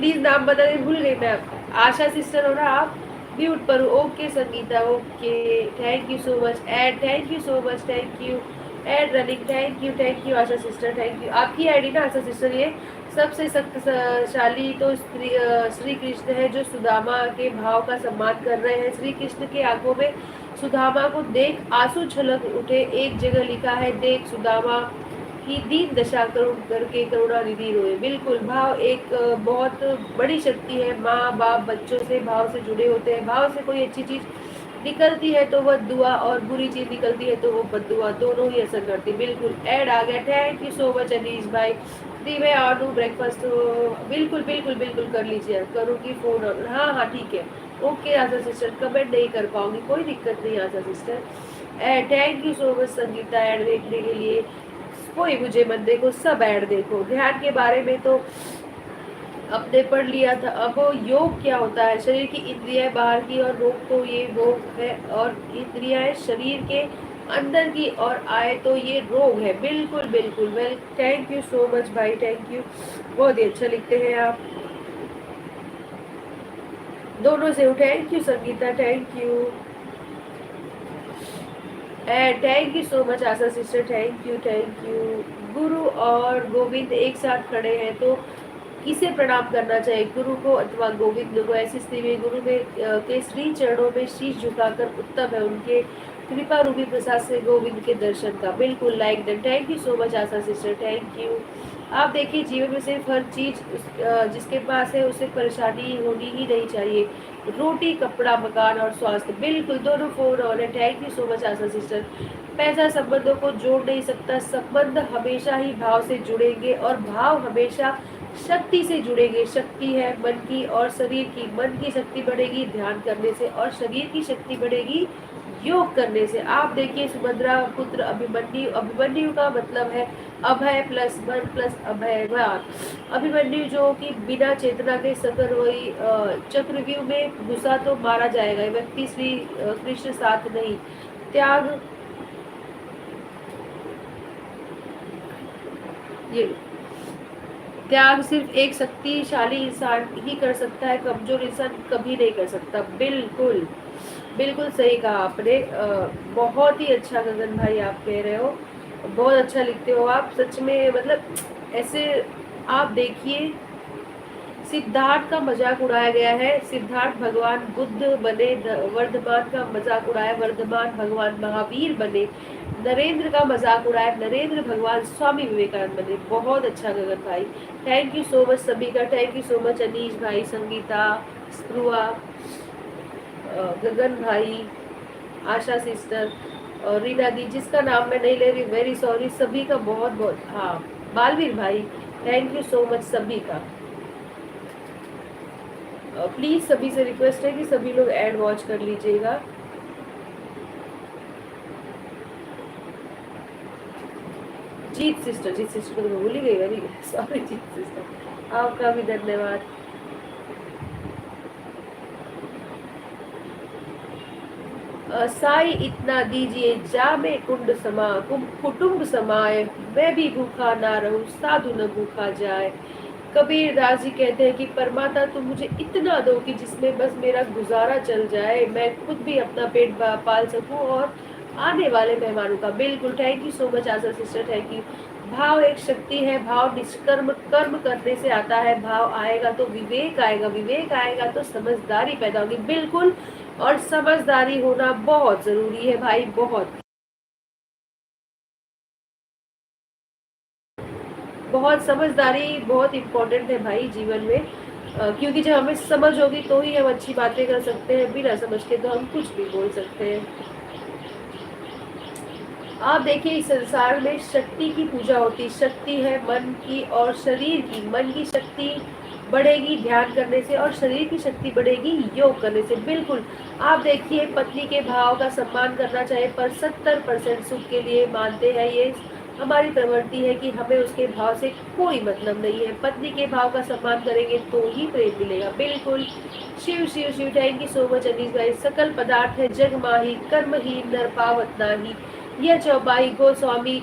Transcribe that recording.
Please नाम बताने भूल गई मैं आपका। आशा सिस्टर हो ना आप? म्यूट पर okay Sangeeta, okay thank you so much. एड thank you so much, thank you. एड running thank you Asha sister, thank you. आपकी आईडी ना आशा सिस्टर ये सबसे शक्तिशाली तो श्री कृष्ण है, जो सुदामा के भाव का सम्मान कर रहे हैं। श्री कृष्ण के आंखों में सुदामा को देख आंसू छलक उठे। एक जगह लिखा है, देख सुदामा की दीन दशा करुण करके करुणा निधि रोए। बिल्कुल, भाव एक बहुत बड़ी शक्ति है। माँ बाप बच्चों से भाव से जुड़े होते हैं। भाव से कोई अच्छी चीज निकलती है तो वह दुआ, और बुरी चीज निकलती है तो वो बददुआ, दोनों ही असर करती। बिल्कुल, ऐड आ गया। Thank you so much Anish भाई। दी मैं ऑर्डू ब्रेकफास्ट तो बिल्कुल बिल्कुल बिल्कुल कर लीजिए, करूँगी फोन। हाँ हाँ ठीक है, ओके आशा सिस्टर। कमेंट नहीं कर पाऊंगी, कोई दिक्कत नहीं Asha sister. Thank you so much Sangeeta ad देखने के लिए। कोई मुझे मत देखो, सब ऐड देखो। ध्यान के बारे में तो अपने पढ़ लिया था। अब योग क्या होता है? शरीर की इंद्रियां बाहर की और रोग तो ये रोग है, और इंद्रियां शरीर के अंदर की और आए तो ये रोग है। बिल्कुल बिल्कुल। Well thank you so much भाई, थैंक यू। बहुत ही अच्छा लिखते हैं आप दोनों से। Thank you Sangeeta, thank you. Thank you so much Asha sister, thank you thank you. गुरु और गोविंद एक साथ खड़े हैं तो किसे प्रणाम करना चाहिए, गुरु को अथवा गोविंद को? ऐसी स्थिति में गुरु में के श्री चरणों में शीश झुकाकर उत्तम है उनके कृपा रूपी प्रसाद से गोविंद के दर्शन का। बिल्कुल like that. Thank you so much Asha sister, thank you. आप देखिए, जीवन में सिर्फ हर चीज जिसके पास है उसे परेशानी होनी ही नहीं चाहिए। रोटी, कपड़ा, मकान और स्वास्थ्य, बिल्कुल दोनों फोन ऑन है। Thank you so much Asha sister. पैसा संबंधों को जोड़ नहीं सकता, संबंध हमेशा ही भाव से जुड़ेंगे, और भाव हमेशा शक्ति से जुड़ेंगे। शक्ति है मन की और शरीर की। मन की शक्ति बढ़ेगी ध्यान करने से, और शरीर की शक्ति बढ़ेगी योग करने से। आप देखिए, सुभद्रा पुत्र अभिमन्यु, अभिमन्यु का मतलब है अभय प्लस मन प्लस अभयवान। अभिमन्यु जो कि बिना चेतना के सकर वही चक्रव्यूह में घुसा तो मारा जाएगा। व्यक्ति श्री कृष्ण साथ नहीं। त्याग, ये त्याग सिर्फ एक शक्तिशाली इंसान ही कर सकता है, कमजोर इंसान कभी नहीं कर सकता। बिल्कुल बिल्कुल सही कहा आपने। बहुत ही अच्छा गगन भाई आप कह रहे हो, बहुत अच्छा लिखते हो आप सच में। मतलब ऐसे आप देखिए, सिद्धार्थ का मजाक उड़ाया गया है। सिद्धार्थ भगवान बुद्ध बने। वर्धमान का मजाक उड़ाया, वर्धमान भगवान महावीर बने। नरेंद्र का मजाक उड़ाया, नरेंद्र भगवान स्वामी विवेकानंद बने। बहुत अच्छा गगन भाई, थैंक यू सो मच सभी का। Thank you so much Anish भाई, संगीता, स्प्रुआ, गगन भाई, आशा सिस्टर और रीना दी, जिसका नाम मैं नहीं ले रही, वेरी सॉरी। सभी का बहुत बहुत, हाँ बालवीर भाई, थैंक यू सो मच सभी का। प्लीज सभी से रिक्वेस्ट है कि सभी लोग एड वॉच कर लीजिएगा। जीत सिस्टर को तो मैं भूल ही गई, वेरी सॉरी जीत सिस्टर, आपका भी धन्यवाद। साई इतना दीजिए जा में कुंड समा, कुटुंब समाए, मैं भी भूखा ना रहूं, साधु न भूखा जाए। कबीर दास जी कहते हैं कि परमात्मा तुम मुझे इतना दो कि जिसमें बस मेरा गुजारा चल जाए, मैं खुद भी अपना पेट पाल सकूं और आने वाले मेहमानों का। बिल्कुल, thank you so much Asha sister, thank you. भाव एक शक्ति है, भाव निष्कर्म कर्म करने से आता है। भाव आएगा तो विवेक आएगा, विवेक आएगा तो समझदारी पैदा होगी। बिल्कुल, और समझदारी होना बहुत जरूरी है भाई, बहुत बहुत समझदारी बहुत इम्पोर्टेंट है भाई जीवन में। क्योंकि जब हमें समझ होगी तो ही हम अच्छी बातें कर सकते हैं, बिना समझ के तो हम कुछ भी बोल सकते हैं। आप देखिए, इस संसार में शक्ति की पूजा होती। शक्ति है मन की और शरीर की। मन की शक्ति बढ़ेगी ध्यान करने से, और शरीर की शक्ति बढ़ेगी योग करने से। बिल्कुल, आप देखिए, पत्नी के भाव का सम्मान करना चाहिए, पर 70% सुख के लिए मानते हैं। ये हमारी प्रवृत्ति है कि हमें उसके भाव से कोई मतलब नहीं है। पत्नी के भाव का सम्मान करेंगे तो ही प्रेम मिलेगा। बिल्कुल, Shiv Shiv Shiv, thank you so much Anish भाई। सकल पदार्थ है जग माही, कर्महीन नर पावत नाही। यह चौपाई गोस्वामी